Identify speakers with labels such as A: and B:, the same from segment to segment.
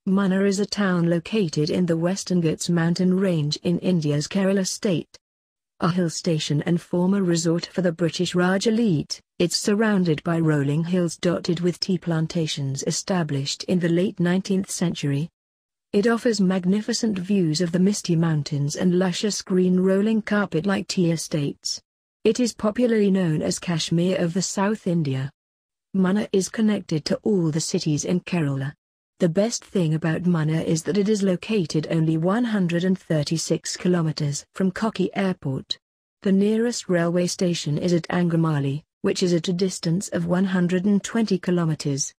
A: Munnar is a town located in the Western Ghats mountain range in India's Kerala state. A hill station and former resort for the British Raj elite, it's surrounded by rolling hills dotted with tea plantations established in the late 19th century. It offers magnificent views of the misty mountains and luscious green rolling carpet-like tea estates. It is popularly known as Kashmir of the South India. Munnar is connected to all the cities in Kerala. The best thing about Munnar is that it is located only 136 kilometers from Kochi Airport. The nearest railway station is at Angamali, which is at a distance of 120 kilometers.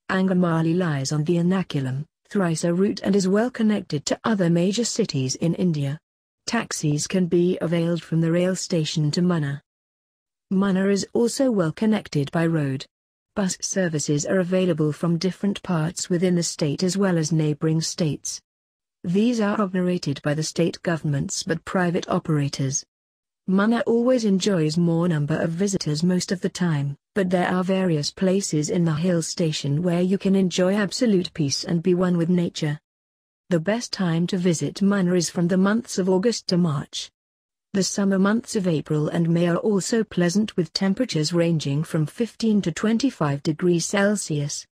A: Angamali lies on the Ernakulam-Thrissur route and is well connected to other major cities in India. Taxis can be availed from the rail station to Munnar. Munnar is also well connected by road. Bus services are available from different parts within the state as well as neighboring states. These are operated by the state governments but private operators. Munnar always enjoys more number of visitors most of the time, but there are various places in the hill station where you can enjoy absolute peace and be one with nature. The best time to visit Munnar is from the months of August to March. The summer months of April and May are also pleasant with temperatures ranging from 15 to 25 degrees Celsius.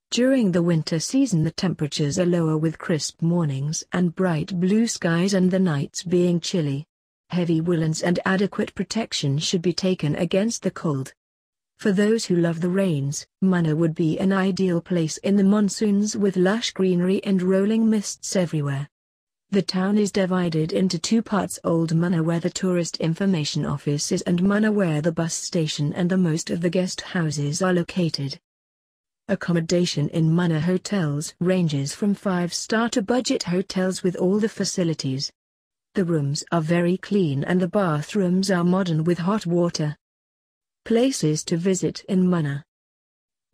A: During the winter season the temperatures are lower with crisp mornings and bright blue skies and the nights being chilly. Heavy woolens and adequate protection should be taken against the cold. For those who love the rains, Munnar would be an ideal place in the monsoons with lush greenery and rolling mists everywhere. The town is divided into two parts: Old Munnar where the tourist information office is and Munnar where the bus station and the most of the guest houses are located. Accommodation in Munnar hotels ranges from 5-star to budget hotels with all the facilities. The rooms are very clean and the bathrooms are modern with hot water. Places to visit in Munnar.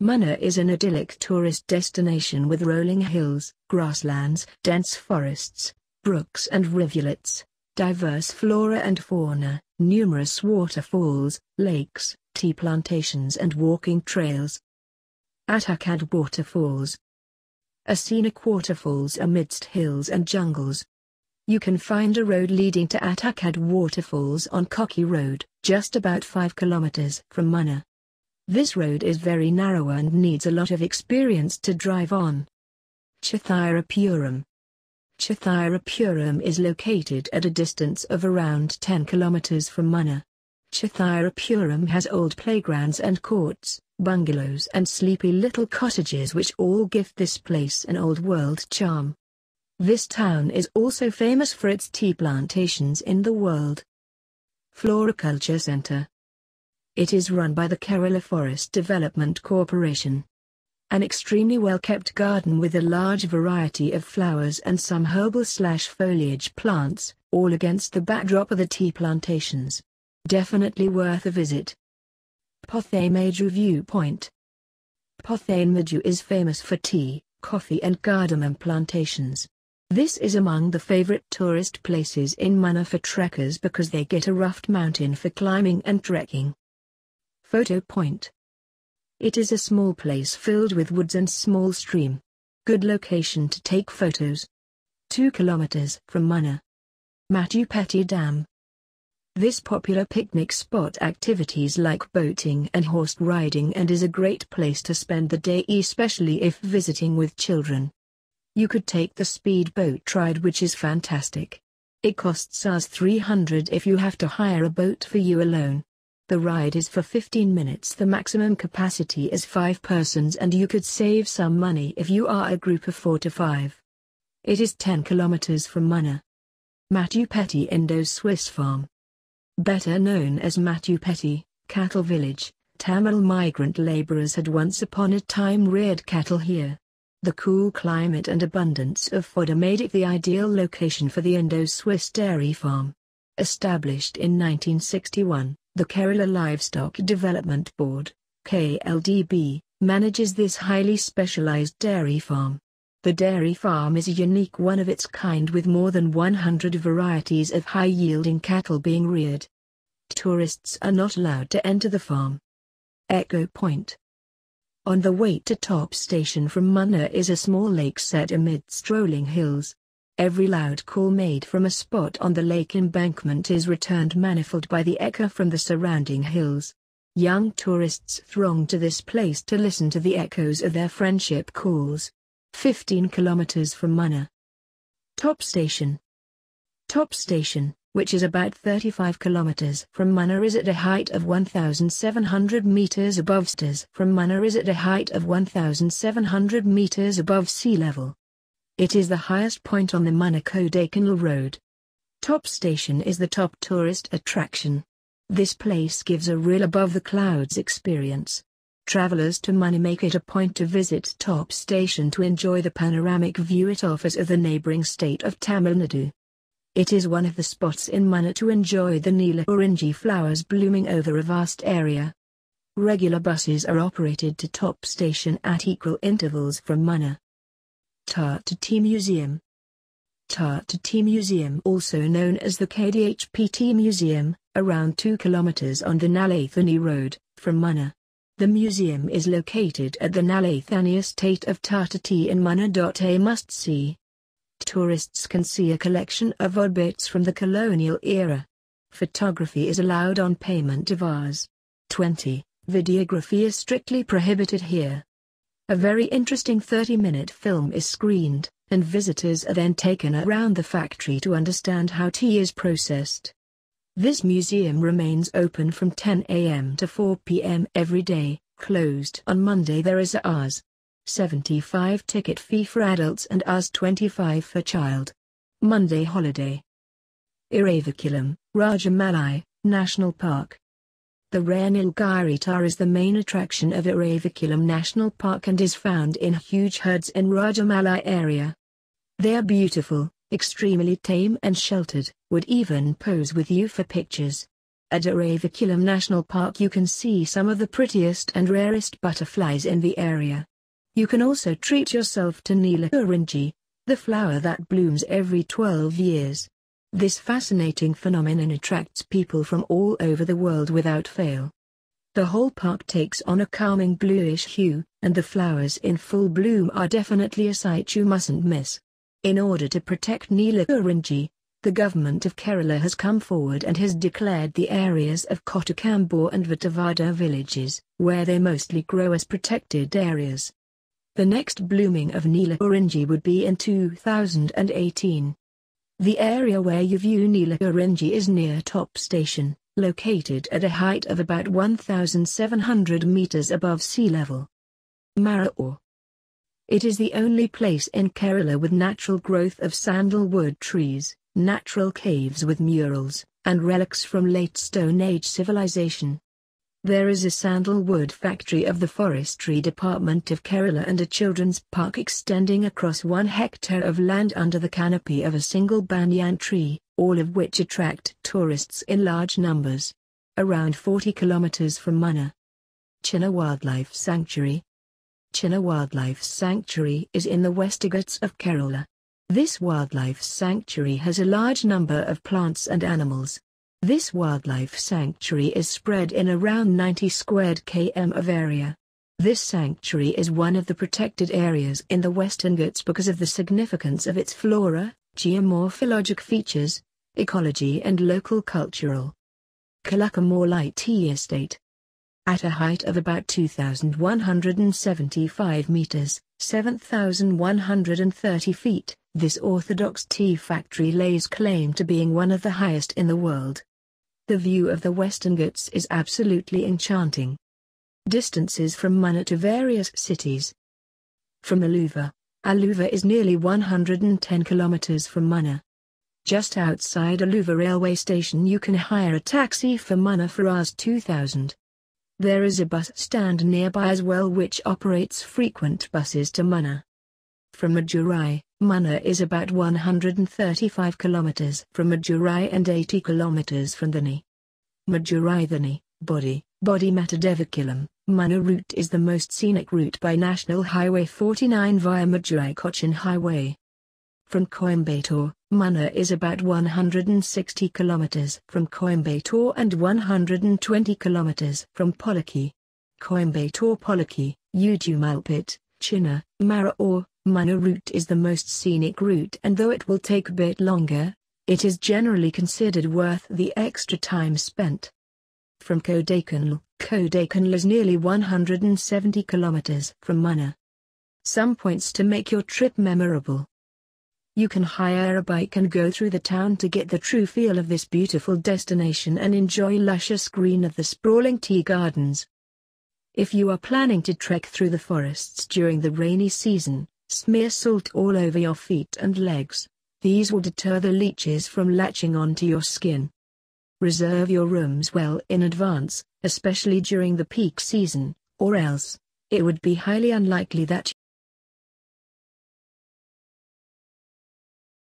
A: Munnar is an idyllic tourist destination with rolling hills, grasslands, dense forests, brooks and rivulets, diverse flora and fauna, numerous waterfalls, lakes, tea plantations and walking trails. Attakad Waterfalls. A scenic waterfalls amidst hills and jungles. You can find a road leading to Attakad Waterfalls on Kochi Road, just about 5 kilometers from Munnar. This road is very narrow and needs a lot of experience to drive on. Chithirapuram. Chithirapuram is located at a distance of around 10 kilometers from Munnar. Chithirapuram has old playgrounds and courts, bungalows and sleepy little cottages which all give this place an old-world charm. This town is also famous for its tea plantations in the world. Floriculture Center. It is run by the Kerala Forest Development Corporation. An extremely well-kept garden with a large variety of flowers and some herbal/foliage plants, all against the backdrop of the tea plantations. Definitely worth a visit. Pothameju Viewpoint. Pothameju is famous for tea, coffee and cardamom plantations. This is among the favorite tourist places in Munnar for trekkers because they get a rough mountain for climbing and trekking. Photo Point. It is a small place filled with woods and small stream. Good location to take photos. 2 kilometers from Munnar. Matupeti Dam. This popular picnic spot activities like boating and horse riding and is a great place to spend the day especially if visiting with children. You could take the speedboat ride which is fantastic. It costs us 300 if you have to hire a boat for you alone. The ride is for 15 minutes. The maximum capacity is 5 persons and you could save some money if you are a group of 4 to 5. It is 10 kilometers from Munnar. Matupeti Indo-Swiss Farm. Better known as Matupeti, Cattle Village, Tamil migrant laborers had once upon a time reared cattle here. The cool climate and abundance of fodder made it the ideal location for the Indo-Swiss dairy farm. Established in 1961. The Kerala Livestock Development Board, KLDB, manages this highly specialized dairy farm. The dairy farm is a unique one of its kind with more than 100 varieties of high-yielding cattle being reared. Tourists are not allowed to enter the farm. Echo Point. On the way to Top Station from Munnar is a small lake set amidst rolling hills. Every loud call made from a spot on the lake embankment is returned manifold by the echo from the surrounding hills. Young tourists throng to this place to listen to the echoes of their friendship calls. 15 kilometers from Munnar. Top Station. Top Station, which is about 35 kilometers from Munnar, is at a height of 1,700 meters above sea level. It is the highest point on the Munnar-Kodaikanal road. Top Station is the top tourist attraction. This place gives a real above-the-clouds experience. Travelers to Munnar make it a point to visit Top Station to enjoy the panoramic view it offers of the neighboring state of Tamil Nadu. It is one of the spots in Munnar to enjoy the Neela-Orangi flowers blooming over a vast area. Regular buses are operated to Top Station at equal intervals from Munnar. Tata Tea Museum. Tata Tea Museum, also known as the KDHP Tea Museum, around 2 kilometers on the Nalathani Road, from Munnar. The museum is located at the Nalathani estate of Tata Tea in Munnar. A must-see. Tourists can see a collection of odd bits from the colonial era. Photography is allowed on payment of Rs. 20. Videography is strictly prohibited here. A very interesting 30-minute film is screened, and visitors are then taken around the factory to understand how tea is processed. This museum remains open from 10 a.m. to 4 p.m. every day. Closed on Monday. There is a Rs. 75 ticket fee for adults and Rs. 25 for child. Monday holiday. Iravakulam, Rajamalai, National Park. The rare Nilgiri tar is the main attraction of Iravakulam National Park and is found in huge herds in Rajamalai area. They are beautiful, extremely tame and sheltered, would even pose with you for pictures. At Iravakulam National Park you can see some of the prettiest and rarest butterflies in the area. You can also treat yourself to Neela-Orangi, the flower that blooms every 12 years. This fascinating phenomenon attracts people from all over the world without fail. The whole park takes on a calming bluish hue, and the flowers in full bloom are definitely a sight you mustn't miss. In order to protect Neela-Orangi, the government of Kerala has come forward and has declared the areas of Kottukambur and Vattavada villages, where they mostly grow, as protected areas. The next blooming of Neela-Orangi would be in 2018. The area where you view Neela-Orangi is near Top Station, located at a height of about 1,700 meters above sea level. Marroor. It is the only place in Kerala with natural growth of sandalwood trees, natural caves with murals, and relics from late Stone Age civilization. There is a sandalwood factory of the Forestry Department of Kerala and a children's park extending across 1 hectare of land under the canopy of a single banyan tree, all of which attract tourists in large numbers. Around 40 kilometers from Munnar. Chinna Wildlife Sanctuary. Chinna Wildlife Sanctuary is in the Western Ghats of Kerala. This wildlife sanctuary has a large number of plants and animals. This wildlife sanctuary is spread in around 90 square km of area. This sanctuary is one of the protected areas in the Western Ghats because of the significance of its flora, geomorphologic features, ecology and local cultural. Kalakamalai Tea Estate. At a height of about 2,175 meters, 7,130 feet, this orthodox tea factory lays claim to being one of the highest in the world. The view of the Western Ghats is absolutely enchanting. Distances from Munnar to various cities. From Aluva. Aluva is nearly 110 kilometers from Munnar. Just outside Aluva railway station you can hire a taxi for Munnar for Rs. 2,000. There is a bus stand nearby as well which operates frequent buses to Munnar. From Madurai, Munnar is about 135 kilometers from Madurai and 80 kilometers from Thani. Madurai-Thani, Body Matadevikulam, Munnar route is the most scenic route by National Highway 49 via Madurai-Cochin Highway. From Coimbatore, Munnar is about 160 kilometers from Coimbatore and 120 kilometers from Polaki. Coimbatore-Polaki, Utumulpit, Chinna, Mara or Munnar route is the most scenic route, and though it will take a bit longer, it is generally considered worth the extra time spent. From Kodaikanal is nearly 170 kilometers from Munnar. Some points to make your trip memorable. You can hire a bike and go through the town to get the true feel of this beautiful destination and enjoy luscious green of the sprawling tea gardens. If you are planning to trek through the forests during the rainy season, smear salt all over your feet and legs. These will deter the leeches from latching onto your skin. Reserve your rooms well in advance, especially during the peak season, or else, it would be highly unlikely that